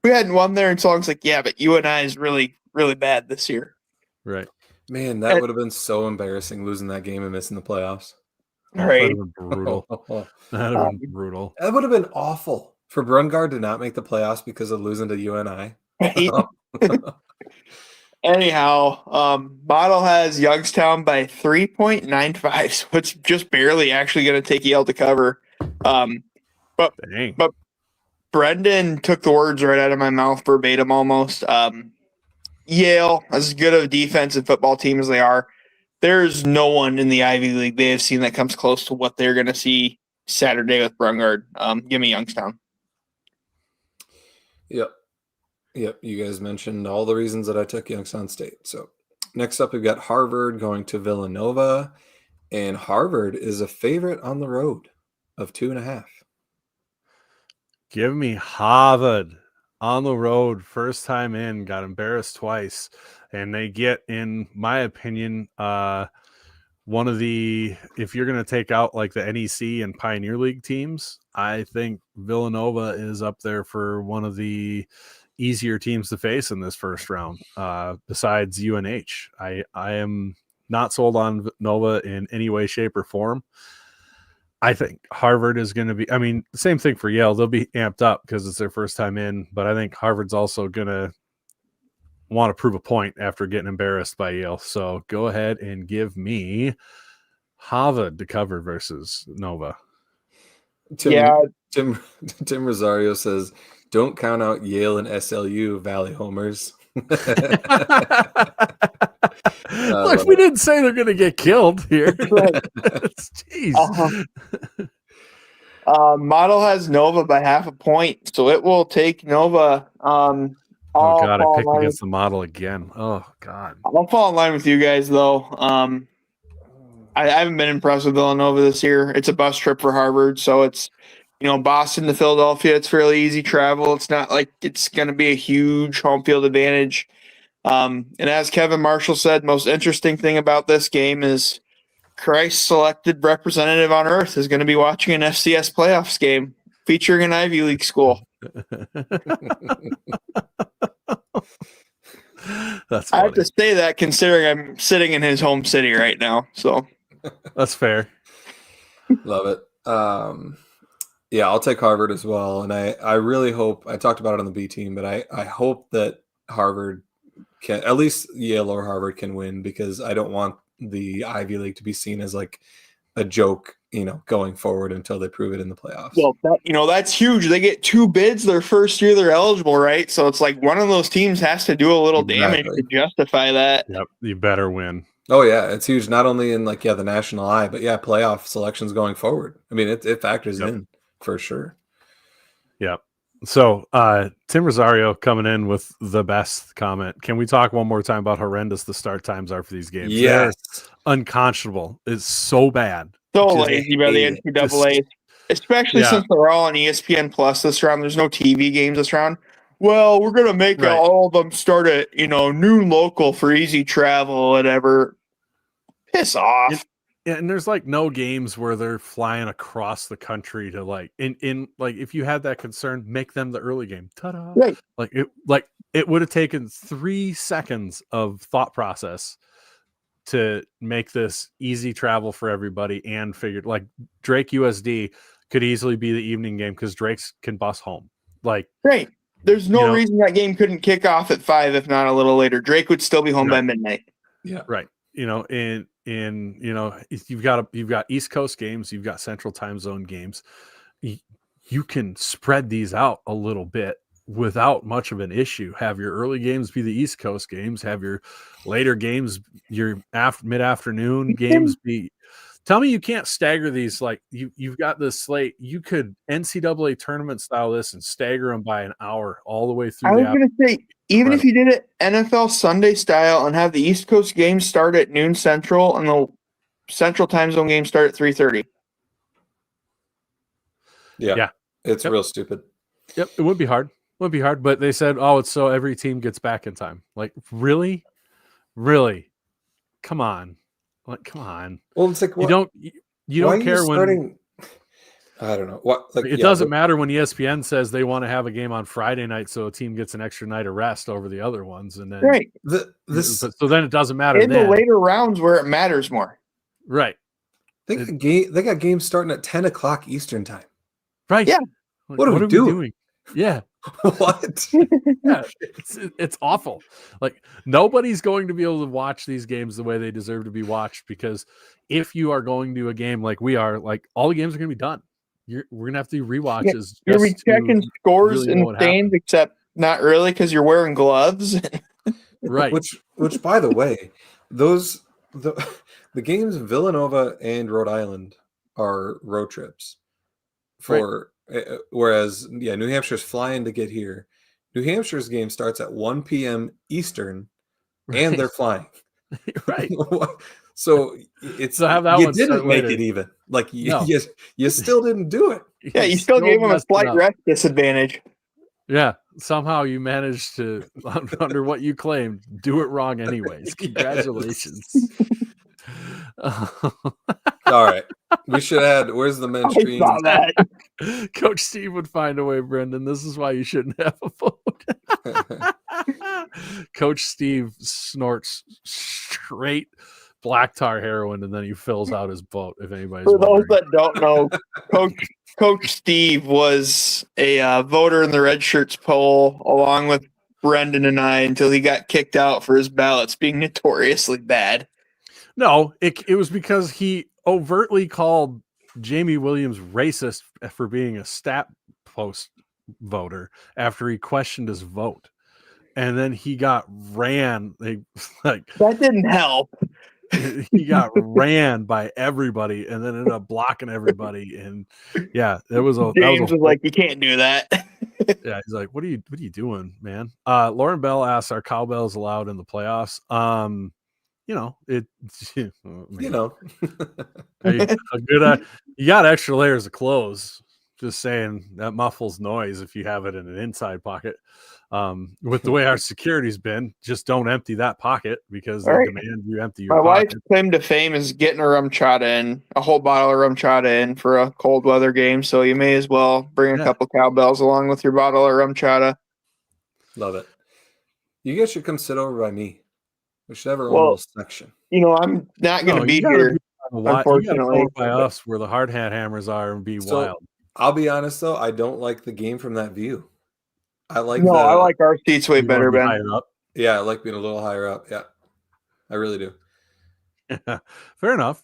S5: we hadn't won there, and so I was like, "Yeah, but UNI is really, really bad this year."
S3: Right.
S6: Man, that would have been so embarrassing losing that game and missing the playoffs.
S5: Right.
S3: That would have been brutal. That would have been brutal.
S6: That would have been awful for Brungard to not make the playoffs because of losing to UNI.
S5: Right. Anyhow, Model has Youngstown by 3.95, so it's just barely actually going to take Yale to cover.
S3: Dang.
S5: But Brendan took the words right out of my mouth verbatim almost. Yale, as good of a defense and football team as they are, there's no one in the Ivy League they have seen that comes close to what they're going to see Saturday with Brungard. Give me Youngstown.
S6: Yep. You guys mentioned all the reasons that I took Youngstown State. So next up, we've got Harvard going to Villanova, and Harvard is a favorite on the road of 2.5.
S3: Give me Harvard on the road. First time in, got embarrassed twice. And they get, in my opinion, one of the, if you're going to take out like the NEC and Pioneer League teams, I think Villanova is up there for one of the easier teams to face in this first round, besides UNH. I am not sold on Nova in any way, shape, or form. I think Harvard is going to be, I mean, same thing for Yale. They'll be amped up because it's their first time in, but I think Harvard's also going to want to prove a point after getting embarrassed by Yale. So go ahead and give me Harvard to cover versus Nova.
S6: Tim Rosario says, don't count out Yale and SLU Valley homers.
S3: Look, we didn't say they're going to get killed here. Jeez.
S5: Model has Nova by 0.5 point, so it will take Nova.
S3: Oh, God, I picked against the Model again. Oh, God.
S5: I'll fall in line with you guys, though. I haven't been impressed with Villanova this year. It's a bus trip for Harvard, so it's, Boston to Philadelphia. It's fairly easy travel. It's not like it's going to be a huge home field advantage. And as Kevin Marshall said, most interesting thing about this game is Christ's selected representative on earth is going to be watching an FCS playoffs game featuring an Ivy League school.
S3: That's funny.
S5: I have to say that considering I'm sitting in his home city right now. So
S3: that's fair.
S6: Love it. Yeah, I'll take Harvard as well. And I really hope, I talked about it on the B team, but I hope that Harvard can, at least Yale or Harvard can win, because I don't want the Ivy League to be seen as like a joke, going forward until they prove it in the playoffs.
S5: Well, that's huge. They get 2 bids their first year they're eligible, right? So it's like one of those teams has to do a little damage to justify that.
S3: Yep, you better win.
S6: Oh yeah, it's huge. Not only in the national eye, but playoff selections going forward. I mean, it factors in for sure.
S3: Yep. So Tim Rosario coming in with the best comment. Can we talk one more time about how horrendous the start times are for these games?
S6: Yes.
S3: They're unconscionable. It's so bad.
S5: So lazy by the NCAA, especially since they're all on ESPN Plus this round. There's no TV games this round. Well, we're gonna make all of them start at noon local for easy travel, whatever. Piss off.
S3: Yeah, and there's like no games where they're flying across the country to like in like if you had that concern, make them the early game. Ta-da!
S5: Right.
S3: Like it would have taken 3 seconds of thought process to make this easy travel for everybody, and figured like Drake USD could easily be the evening game because Drake's can bus home. Like
S5: Right. There's no
S3: You know-
S5: reason that game couldn't kick off at 5, if not a little later. Drake would still be home by midnight.
S6: Yeah.
S3: right, in you've got East Coast games, you've got Central Time Zone games. You can spread these out a little bit without much of an issue. Have your early games be the East Coast games, have your later games, your mid-afternoon games be. Tell me you can't stagger these. Like you've got this slate. You could NCAA tournament style this and stagger them by an hour all the way through.
S5: I was going to say, even if you did it NFL Sunday style and have the East Coast games start at noon Central and the Central Time Zone games start at 3:30.
S6: Yeah. It's
S3: Yep.
S6: real stupid.
S3: Yep, it would be hard. Would be hard, but they said, "Oh, it's so every team gets back in time." Like, really, come on, like, come on.
S6: Well, it's like
S3: You don't care when
S6: starting. I don't know what. Like
S3: it doesn't matter when ESPN says they want to have a game on Friday night, so a team gets an extra night of rest over the other ones, and then
S5: Right.
S3: so then it doesn't matter.
S5: In the later rounds where it matters more.
S3: Right,
S6: They got games starting at 10 o'clock Eastern time.
S3: right.
S5: Yeah.
S3: Like,
S6: What are we doing?
S3: Yeah.
S6: What?
S3: Yeah, it's awful. Like nobody's going to be able to watch these games the way they deserve to be watched, because if you are going to a game like we are, like all the games are going to be done. We're gonna have to do rewatches.
S5: You're
S3: just to
S5: checking scores
S3: really know what
S5: and stains, except not really because you're wearing gloves.
S3: Right.
S6: Which by the way, the games in Villanova and Rhode Island are road trips for whereas New Hampshire's flying to get here. New Hampshire's game starts at 1 p.m. Eastern and they're flying.
S3: Right.
S6: So it's
S3: So have that
S6: you
S3: one
S6: didn't
S3: start
S6: make
S3: later.
S6: it even. Like
S3: No.
S6: you still didn't do it.
S5: Yeah, you still gave them a
S3: messed it
S5: slight
S3: up.
S5: rest disadvantage.
S3: Yeah, somehow you managed to, under what you claimed, do it wrong anyways. Congratulations.
S6: All right. We should add where's the men's
S5: I
S6: stream?
S5: saw that.
S3: Coach Steve would find a way, Brendan. This is why you shouldn't have a vote. Coach Steve snorts straight black tar heroin, and then he fills out his vote. If anybody's
S5: For those
S3: wondering.
S5: that don't know, Coach Steve was a voter in the Red Shirts poll, along with Brendan and I, until he got kicked out for his ballots being notoriously bad.
S3: No, it was because he overtly called Jamie Williams racist for being a stat post voter after he questioned his vote. And then he got ran. Like
S5: That didn't help.
S3: he got ran by everybody, and then ended up blocking everybody. And yeah,
S5: James was like, "You can't do that."
S3: yeah, he's like, "What are you doing, man?" Lauren Bell asks, "Are cowbells allowed in the playoffs?" You know, it.
S6: You know.
S3: You got extra layers of clothes. Just saying that muffles noise if you have it in an inside pocket. With the way our security's been, just don't empty that pocket because they demand you empty your
S5: My
S3: pocket.
S5: wife's claim to fame is getting a rum chata in, a whole bottle of rum chata in for a cold weather game. So you may as well bring a couple cowbells along with your bottle of rum chata.
S6: Love it. You guys should come sit over by me. We should have our own little section.
S5: You know, I'm not going to be here. Unfortunately,
S3: by us where the hard hat hammers are and be wild.
S6: I'll be honest though, I don't like the game from that view. I like
S5: I like our seats way better, Ben.
S6: Yeah, I like being a little higher up. Yeah, I really do.
S3: Fair enough.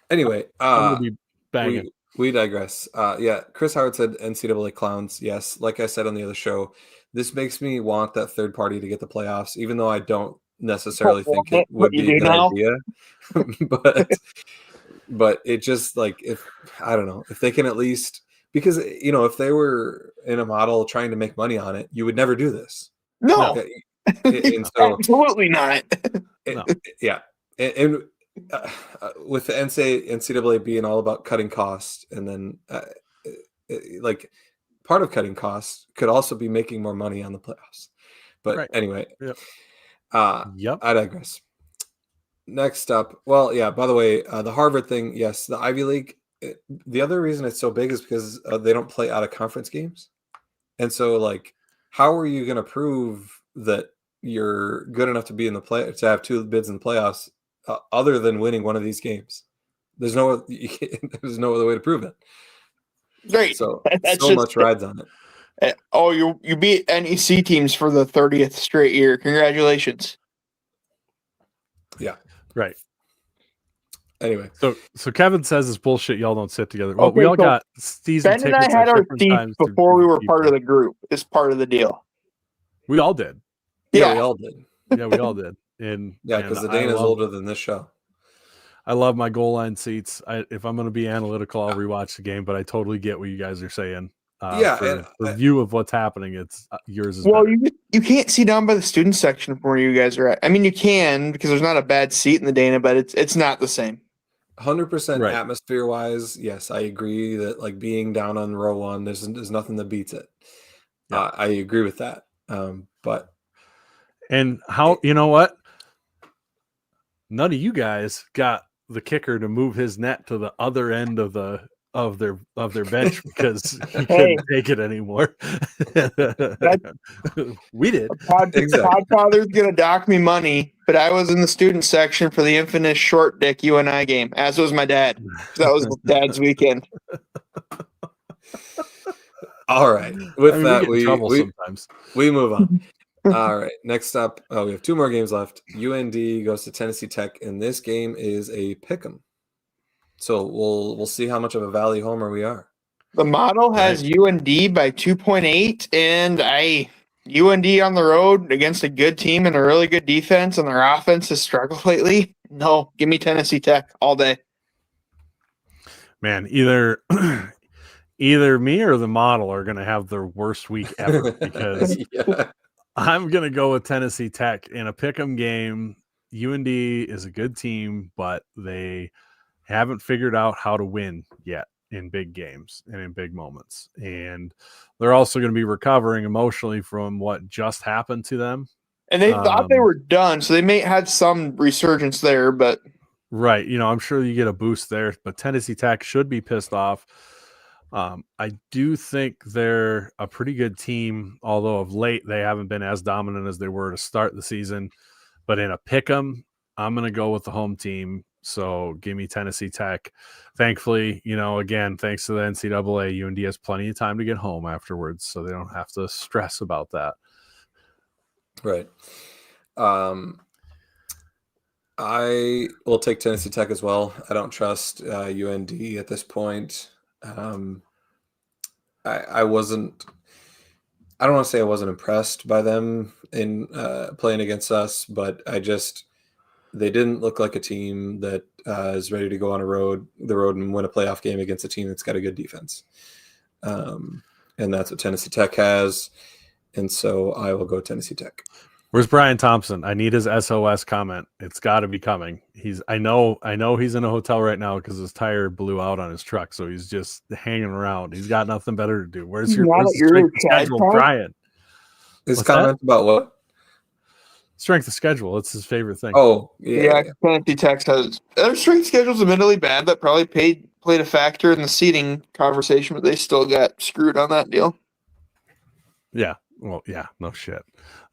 S6: Anyway,
S3: banging.
S6: We digress. Yeah, Chris Howard said NCAA clowns. Yes, like I said on the other show, this makes me want that third party to get the playoffs, even though I don't necessarily think it would be a good idea. but it just like if I don't know if they can at least, because you know if they were in a model trying to make money on it, you would never do this.
S5: No,
S6: and so,
S5: absolutely not.
S6: Yeah, and with the NCAA being all about cutting costs, and then like part of cutting costs could also be making more money on the playoffs. But anyway, I digress. Next up, well, yeah. By the way, the Harvard thing, yes, the Ivy League. The other reason it's so big is because they don't play out of conference games, and so like, how are you going to prove that you're good enough to be in the play to have 2 bids in the playoffs, other than winning one of these games? There's no there's no other way to prove it.
S5: Great.
S6: So
S5: That's
S6: so
S5: just-
S6: much rides on it.
S5: Oh, you beat NEC teams for the 30th straight year. Congratulations.
S3: Right.
S6: Anyway,
S3: So Kevin says it's bullshit. Y'all don't sit together. Well,
S5: Okay,
S3: we all
S5: so
S3: got season
S5: Ben and I
S3: tickets
S5: had
S3: at
S5: our
S3: different
S5: seats
S3: times to
S5: before we were
S3: different
S5: part of
S3: people.
S5: the group. It's part of the deal.
S3: We all did.
S6: yeah, we all did.
S3: Yeah, we all did. And
S6: Yeah,
S3: and
S6: because the
S3: I
S6: Dana's
S3: love-
S6: older than this show.
S3: I love my goal line seats. If I'm going to be analytical, I'll rewatch the game. But I totally get what you guys are saying.
S6: Yeah,
S3: for
S6: and
S3: the view of what's happening, it's yours is
S5: Well,
S3: better.
S5: you can't see down by the student section from where you guys are at. I mean, you can because there's not a bad seat in the Dana, but it's not the same.
S6: 100%
S3: Right.
S6: atmosphere wise, yes, I agree that like being down on row 1, there's nothing that beats it.
S3: Yeah.
S6: I agree with that. But
S3: And how, you know what? None of you guys got the kicker to move his net to the other end of their bench because he
S5: Hey.
S3: couldn't take it anymore. We did.
S6: Exactly.
S5: Podfather's gonna dock me money, but I was in the student section for the infamous short dick UNI game, as was my dad. That was Dad's weekend.
S6: all right, with
S3: I mean,
S6: that
S3: we get in trouble
S6: we
S3: sometimes.
S6: we move on. All right, next up, we have 2 more games left. UND goes to Tennessee Tech, and this game is a pick'em. So we'll see how much of a Valley homer we are.
S5: The model has UND by 2.8, and UND on the road against a good team and a really good defense, and their offense has struggled lately. No, give me Tennessee Tech all day.
S3: Man, either me or the model are going to have their worst week ever because
S6: Yeah.
S3: I'm going to go with Tennessee Tech in a pick'em game. UND is a good team, but they haven't figured out how to win yet in big games and in big moments. And they're also going to be recovering emotionally from what just happened to them.
S5: And they thought they were done, so they may have some resurgence there, but
S3: Right. You know, I'm sure you get a boost there, but Tennessee Tech should be pissed off. I do think they're a pretty good team, although of late they haven't been as dominant as they were to start the season. But in a pick'em, I'm going to go with the home team. So give me Tennessee Tech. Thankfully, you know, again, thanks to the NCAA, UND has plenty of time to get home afterwards, so they don't have to stress about that.
S6: Right. I will take Tennessee Tech as well. I don't trust UND at this point. I wasn't. I don't want to say I wasn't impressed by them in playing against us, but they didn't look like a team that is ready to go on the road and win a playoff game against a team that's got a good defense. And that's what Tennessee Tech has. And so I will go Tennessee Tech.
S3: Where's Brian Thompson? I need his SOS comment. It's got to be coming. I know he's in a hotel right now because his tire blew out on his truck, so he's just hanging around. He's got nothing better to do. Where's the strength of schedule, Brian?
S6: His
S3: What's
S6: comment about what?
S3: Strength of schedule. It's his favorite thing.
S6: Oh,
S5: yeah. Tennessee Tech has their strength schedule's admittedly bad. That probably played a factor in the seeding conversation, but they still got screwed on that deal.
S3: Yeah. Well, yeah, no shit.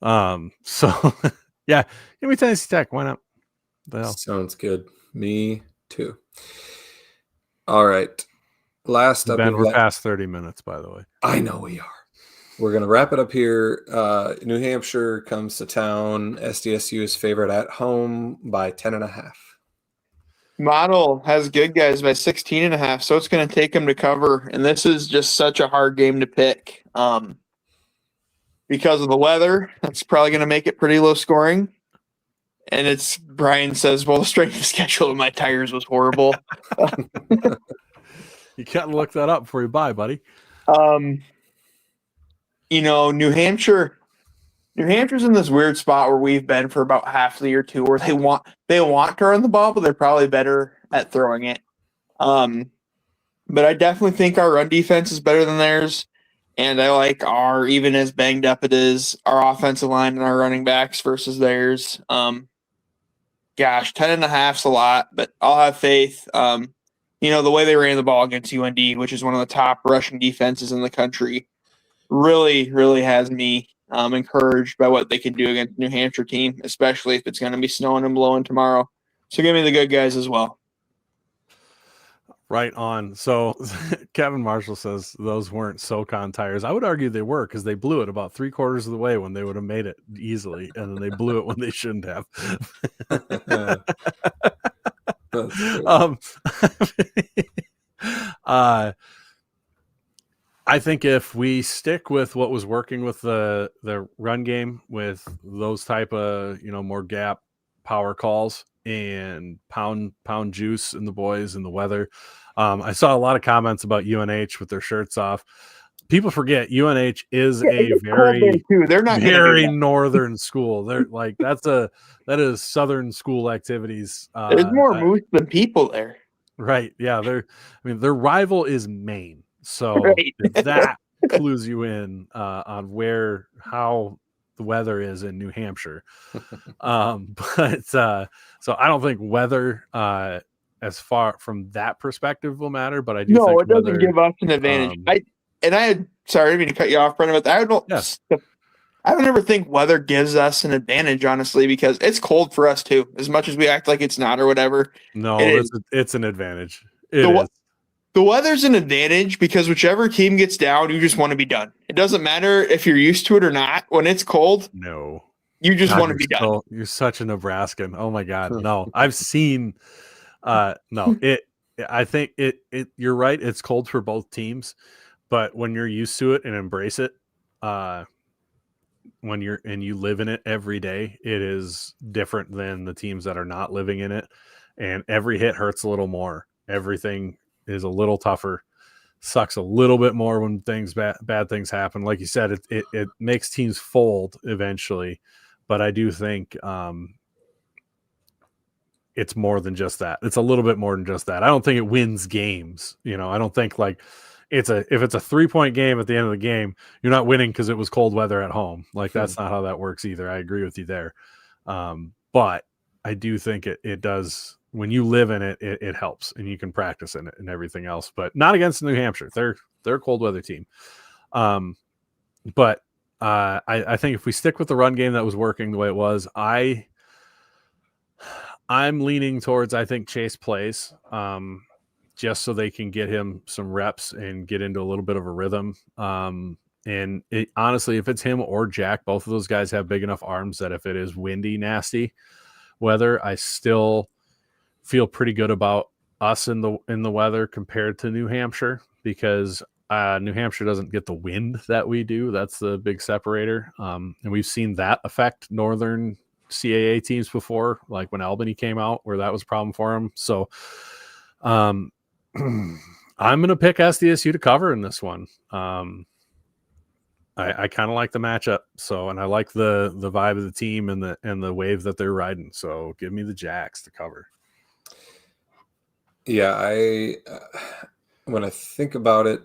S3: So yeah, give me Tennessee Tech. Why not? The hell?
S6: Sounds good. Me too. All right. Last up,
S3: Ben, we're past 30 minutes, by the way.
S6: I know we are. We're gonna wrap it up here. New Hampshire comes to town. SDSU is favored at home by 10.5.
S5: Model has good guys by 16.5, so it's going to take them to cover. And this is just such a hard game to pick. Because of the weather, that's probably going to make it pretty low scoring. And it's Brian says, well, the strength of schedule of my tires was horrible.
S3: You can't look that up before you buy, buddy.
S5: New Hampshire's in this weird spot where we've been for about half the year too, where they want to run the ball, but they're probably better at throwing it. But I definitely think our run defense is better than theirs. And I like even as banged up it is, our offensive line and our running backs versus theirs. gosh, 10.5's a lot, but I'll have faith. The way they ran the ball against UND, which is one of the top rushing defenses in the country, really, really has me encouraged by what they can do against the New Hampshire team, especially if it's going to be snowing and blowing tomorrow. So give me the good guys as well.
S3: Right on. So Kevin Marshall says those weren't SoCon tires. I would argue they were, because they blew it about 3/4 of the way when they would have made it easily, and then they blew it when they shouldn't have. I think if we stick with what was working with the run game, with those type of more gap power calls and pound juice in the boys and the weather. I saw a lot of comments about UNH with their shirts off. People forget UNH is a very northern school. They're like that is southern school activities.
S5: There's more moose than people there.
S3: Right. Yeah. Their rival is Maine. So
S5: right.
S3: That clues you in on how the weather is in New Hampshire. So I don't think weather as far from that perspective will matter, but I do think
S5: it doesn't give us an advantage. Sorry, I didn't mean to cut you off, Brendan, but I don't ever think weather gives us an advantage, honestly, because it's cold for us too. As much as we act like it's not or whatever.
S3: No, it's an advantage. It is.
S5: The weather's an advantage because whichever team gets down, you just want to be done. It doesn't matter if you're used to it or not. When it's cold,
S3: no,
S5: you just want to be done.
S3: You're such a Nebraskan. Oh my God, no! I've seen. I think it. You're right. It's cold for both teams, but when you're used to it and embrace it, when you live in it every day, it is different than the teams that are not living in it. And every hit hurts a little more. Everything is a little tougher, sucks a little bit more when bad things happen. Like you said, it makes teams fold eventually, but I do think it's more than just that. It's a little bit more than just that. I don't think it wins games. I don't think like if it's a 3-point game at the end of the game, you're not winning because it was cold weather at home. Like that's not how that works either. I agree with you there. But I do think it does. When you live in it, it helps, and you can practice in it and everything else, but not against New Hampshire. They're a cold weather team. But I think if we stick with the run game that was working the way it was, I'm leaning towards, I think Chase plays, just so they can get him some reps and get into a little bit of a rhythm. And honestly, if it's him or Jack, both of those guys have big enough arms that if it is windy, nasty weather, I still feel pretty good about us in the weather compared to New Hampshire, because New Hampshire doesn't get the wind that we do. That's the big separator. And we've seen that affect northern CAA teams before, like when Albany came out, where that was a problem for them. So I'm going to pick SDSU to cover in this one. I kind of like the matchup. So, and I like the vibe of the team and the wave that they're riding. So give me the Jacks to cover.
S6: Yeah, when I think about it,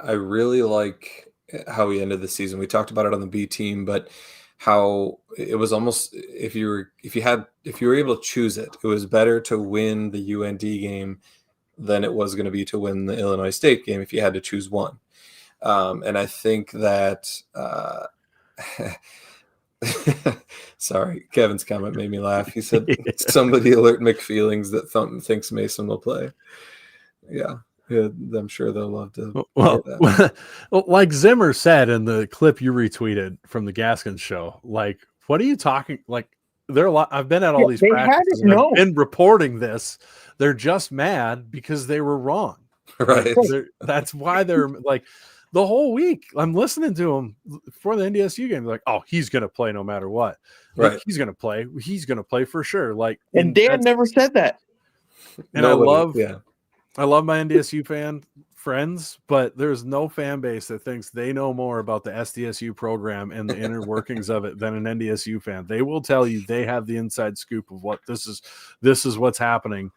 S6: I really like how we ended the season. We talked about it on the B team, but how it was almost if you were able to choose it, it was better to win the UND game than it was going to be to win the Illinois State game if you had to choose one. And I think that sorry, Kevin's comment made me laugh. He said, somebody alert McFeelings that Thump thinks Mason will play. Yeah, I'm sure they'll love to.
S3: Well, like Zimmer said in the clip you retweeted from the Gaskins show, like, what are you talking? Like, there are a lot. I've been at all these practices and I've been reporting this. They're just mad because they were wrong.
S6: Right.
S3: That's why they're like, the whole week I'm listening to him for the NDSU game. Like, oh, he's going to play no matter what. Like,
S6: right.
S3: He's going to play. He's going to play for sure. Like,
S5: and Dan never said that.
S3: And I love my NDSU fan friends, but there's no fan base that thinks they know more about the SDSU program and the inner workings of it than an NDSU fan. They will tell you they have the inside scoop of what this is what's happening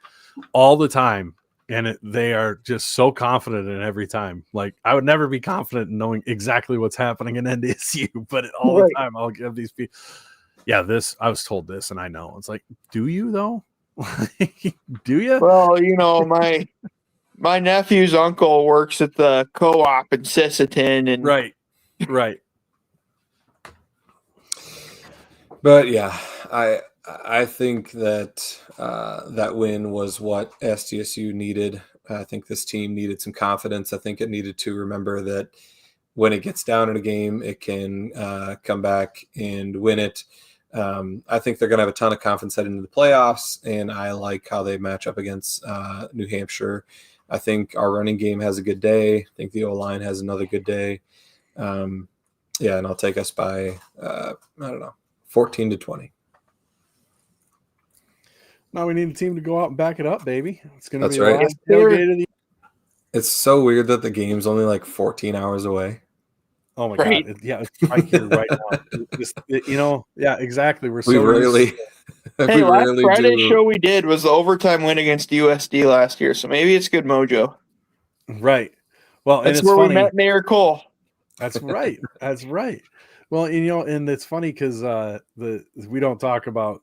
S3: all the time. And they are just so confident in every time. Like, I would never be confident in knowing exactly what's happening in NDSU, but all the time I'll give these people. yeah, I was told this, and I know it's like, do you though? Do you?
S5: Well, my nephew's uncle works at the co-op in Sisseton, and
S3: Right.
S6: But yeah, I think that that win was what SDSU needed. I think this team needed some confidence. I think it needed to remember that when it gets down in a game, it can come back and win it. I think they're going to have a ton of confidence heading into the playoffs, and I like how they match up against New Hampshire. I think our running game has a good day. I think the O-line has another good day. And I'll take us by, 14-20.
S3: Now we need a team to go out and back it up, baby. It's going to
S6: That's
S3: be
S6: right.
S3: the last tailgate of the.
S6: It's so weird that the game's only like 14 hours away.
S3: Oh my
S5: Right.
S3: god! Yeah, it's right here, right now. Yeah, exactly. We're
S6: We
S3: so
S6: rarely,
S5: hey, last Friday show we did was the overtime win against USD last year, so maybe it's good mojo.
S3: right. Well, and
S5: That's
S3: it's
S5: where
S3: funny.
S5: we met Mayor Cole.
S3: That's right. That's right. Well, and it's funny because we don't talk about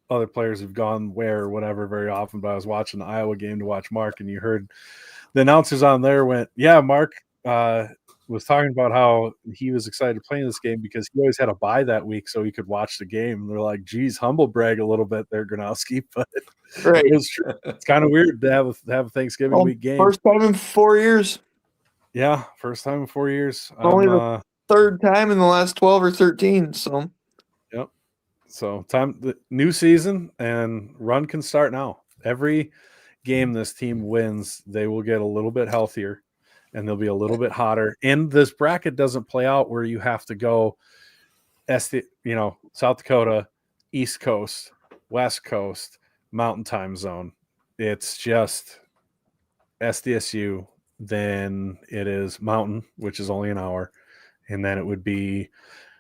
S3: other players who've gone where or whatever very often. But I was watching the Iowa game to watch Mark, and you heard the announcers on there went, "Yeah, Mark was talking about how he was excited to play in this game because he always had a bye that week, so he could watch the game." And they're like, "Geez, humble brag a little bit there, Gronowski," but
S5: Right.
S3: it was true. It's kind of weird to have a Thanksgiving week game.
S5: First time in 4 years.
S3: Yeah, first time in 4 years.
S5: Only the third time in the last 12 or 13. So
S3: So the new season and run can start now. Every game this team wins, they will get a little bit healthier and they'll be a little bit hotter. And this bracket doesn't play out where you have to go South Dakota, East Coast, West Coast, Mountain Time Zone. It's just SDSU, then it is Mountain, which is only an hour, and then it would be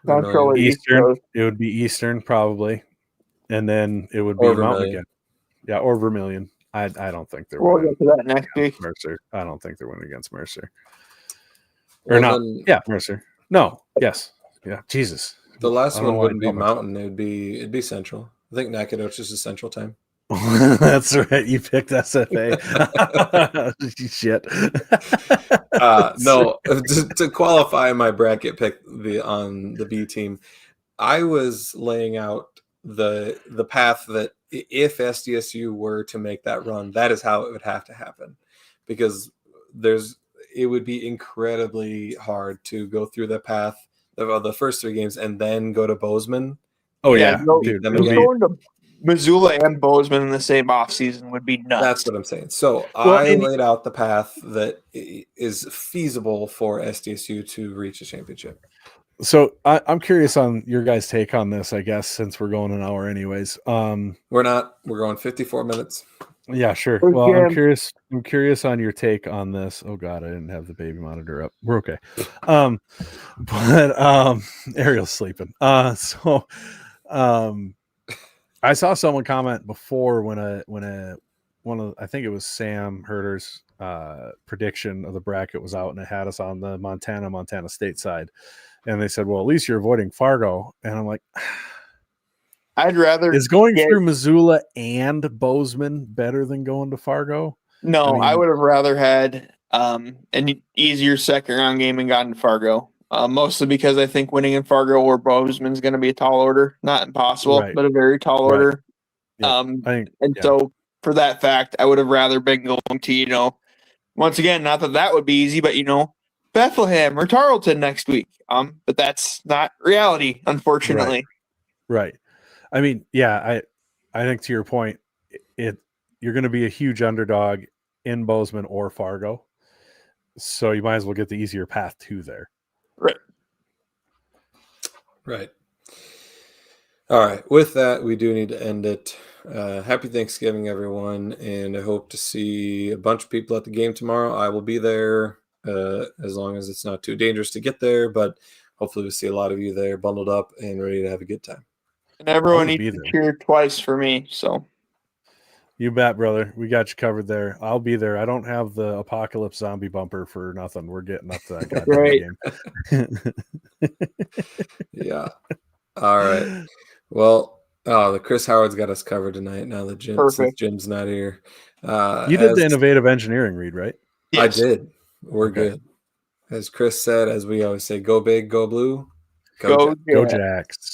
S5: Central or East
S3: Eastern.
S5: Coast.
S3: It would be Eastern probably, and then it would be
S6: Or
S3: Mountain
S6: Vermilion.
S3: again. Yeah, or Vermilion. I don't think they're
S5: We'll
S3: winning
S5: get to that next week.
S3: Mercer. I don't think they're winning against Mercer.
S6: Well,
S3: Or not.
S6: then
S3: Yeah, Mercer. No. Yes. Yeah. Jesus.
S6: the last
S3: I don't know
S6: one
S3: why
S6: wouldn't
S3: I
S6: be
S3: know myself.
S6: Mountain. It'd be Central. I think Nacogdoches is Central time.
S3: That's right. You picked SFA. Shit.
S6: No, to qualify my bracket pick on the B team, I was laying out the path that if SDSU were to make that run, that is how it would have to happen, because it would be incredibly hard to go through the path of the first 3 games and then go to Bozeman.
S3: Oh yeah,
S5: no,
S3: dude.
S6: them
S3: it'll
S6: again.
S3: be-
S5: Going to Missoula and Bozeman in the same offseason would be nuts.
S6: That's what I'm saying. So
S3: Well,
S6: I
S3: and-
S6: laid out the path that is feasible for SDSU to reach a championship.
S3: So I'm curious on your guys' take on this, I guess, since we're going an hour anyways.
S6: We're going 54 minutes.
S3: Yeah, sure.
S5: First
S3: Well, I'm
S5: game.
S3: curious on your take on this. Oh God, I didn't have the baby monitor up. We're okay. Ariel's sleeping. I saw someone comment before when I think it was Sam Herder's prediction of the bracket was out, and it had us on the Montana State side, and they said, "Well, at least you're avoiding Fargo," and I'm like,
S5: I'd rather
S3: is going
S5: get-
S3: through Missoula and Bozeman better than going to Fargo?
S5: No, I
S3: mean-
S5: would have rather had an easier second round game and gotten Fargo. Mostly because I think winning in Fargo or Bozeman is going to be a tall order. Not impossible,
S3: Right.
S5: but a very tall
S3: Right.
S5: order.
S3: Yeah.
S5: And
S3: I think,
S5: so for that fact, I would have rather been going to, once again, not that would be easy, but Bethlehem or Tarleton next week. But that's not reality, unfortunately.
S3: right. I mean, yeah, I think to your point, you're going to be a huge underdog in Bozeman or Fargo, so you might as well get the easier path to there.
S6: Right. All right. With that, we do need to end it. Happy Thanksgiving, everyone. And I hope to see a bunch of people at the game tomorrow. I will be there as long as it's not too dangerous to get there. But hopefully we'll see a lot of you there bundled up and ready to have a good time.
S5: And everyone
S3: I'll
S5: needs
S3: be
S5: to
S3: there.
S5: cheer twice for me. So
S3: You bet, brother. We got you covered there. I'll be there. I don't have the apocalypse zombie bumper for nothing. We're getting up to that goddamn
S5: Right.
S3: game.
S6: Yeah. All right. Well, the Chris Howard's got us covered tonight. Now that since Jim's not here,
S3: You did the innovative engineering read, right?
S5: Yes.
S6: I did. We're
S3: Okay.
S6: good. As Chris said, as we always say, go big, go blue,
S5: Go
S3: Go
S5: Jack.
S3: Jacks.